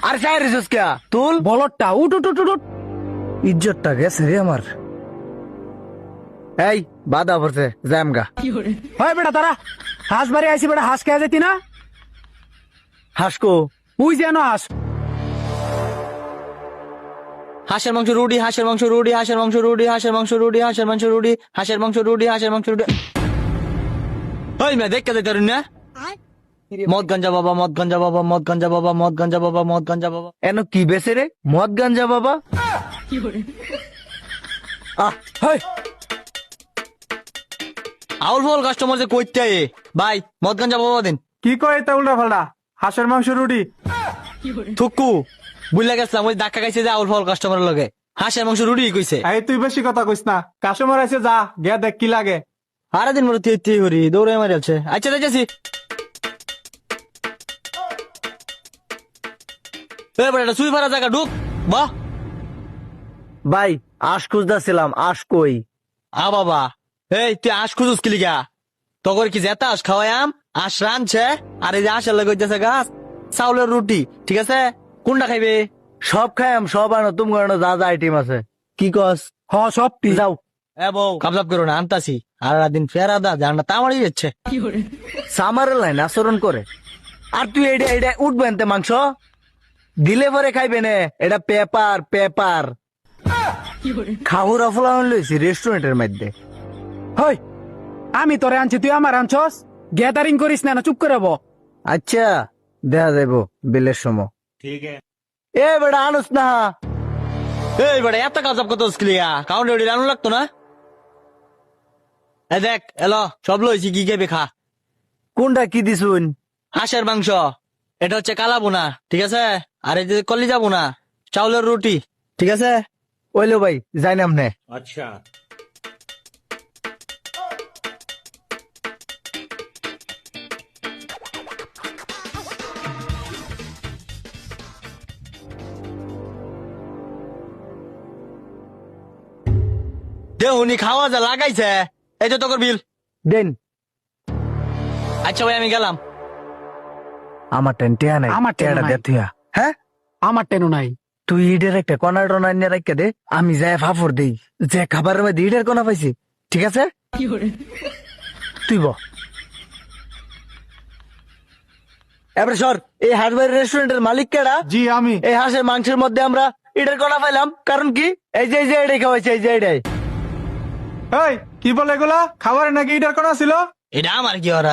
আর চাই রেছিস কে তুল বলটটা উঠ উঠ উঠ উঠ ইজ্জতটা গেছে রে আমার। এই বাধা পড়ছে জ্যামগা। হয় বেটা তারা হাঁস বাড়ি আইসি বেটা হাঁস খেয়ে যেতি না হাসকো উই যেন হাঁস হাঁসের মাংস রুটি, হাঁসের মাংস রুটি, হাঁসের মাংস রুটি, হাঁসের মাংস রুটি, হাঁসের মাংস রুটি, হাঁসের মাংস রুটি, হাঁসের মাংস রুটি। ওই মেয়ে দেখতে যেতে পারেন না? মদ গাঞ্জা বাবা, মদ গাঞ্জা বাবা, মদ গাঞ্জা বাবা, মদ গাঞ্জা বাবা, মদ গাঞ্জা বাবা। এন কি বেছে রে মদ গাঞ্জা বাবা। আহ হয় আউল ফল কাস্টমার যে কইতে ভাই মদ গাঞ্জা বাবা দিন। কি কয় এটা উল্টা ফাল্টা হাঁসের মাংস রুটি থুকু বুঝলা গেছিলাম ওই ধাক্কা খাইছে যে আউল ফল কাস্টমারের লগে হাঁসের মাংস রুটি কইছে। এই তুই বেশি কথা কইস না কাস্টমার আছে যা গিয়া দেখ কি লাগে। আরে দিন মরে তুই হরি দৌড়ে মারি আছে। আচ্ছা দেখেছি সুই ফারা জায়গা ঢুক বাহ। ভাই আশ খুঁজতেছিলাম আশ কই। আ বাবা এই তুই আঁশ খুঁজুস কি লিগা? তখন কি যেতা আঁশ খাওয়াইম আঁশ রানছে আর এই যে আঁশের লগে হইতেছে গাছ চাউলের রুটি ঠিক আছে কোনটা খাইবে? সব খাইম সব আনো তুমি আনো যা যা আইটেম আছে। কি কস হ সব যাও এ বউ কাবজাব করো না আনতাছি আর দিন ফেরা দা জানটা তামারি যাচ্ছে। সামারের লাইন আচরণ করে। আর তুই এটা এটা উঠবে আনতে মাংস দিলে পরে খাইবে না। এটা পেপার পেপার খাহুরা ফলান লইছি রেস্টুরেন্টের মধ্যে। হয় আমি তোরে আনছি তুই আমার আনছস গ্যাদারিং করিস না চুপ করে বো। আচ্ছা দেখা যাইব বিলের সময়। ঠিক এ বেটা আনুস না। এই বেটা এত কাবজাব কত স্কিলিয়া কাউন্টার ওটি রানু লাগতো না? এ দেখ এলো সব লইছি কি খাইবে খা। কোনটা কি দিছুন? হাঁসের মাংস এটা হচ্ছে কালা বোনা ঠিক আছে আর এই যে কলিজা বোনা চাউলের রুটি ঠিক আছে। ওইলো ভাই যাই নাম নে। দেহুনি খাওয়া যা লাগাইছে এই তো তোর বিল। দেন আচ্ছা ভাই আমি গেলাম। আমার টেন্টিয়া নাই আমার টেন টেয়াটা নাই। দে তুইয়া। হ্যাঁ আমার টেনও নাই তুই ইডের একটা কনা টনা নিয়ে রাখতে দে আমি যাই ফাফর দেই যে খাবারের মধ্যে ইডের কনা পাইছি ঠিক আছে। তুই ব এবার সর এই হাটবাড়ি রেস্টুরেন্টের মালিক কেডা? জি আমি। এই হাঁসের মাংসের মধ্যে আমরা ইডের কনা পাইলাম কারণ কি এই যে এটাই খাওয়াইছে এই যে এটাই। এই কি বলে এগুলা খাবারে নাকি ইটার কোনা ছিল? এটা আমার কি ওরা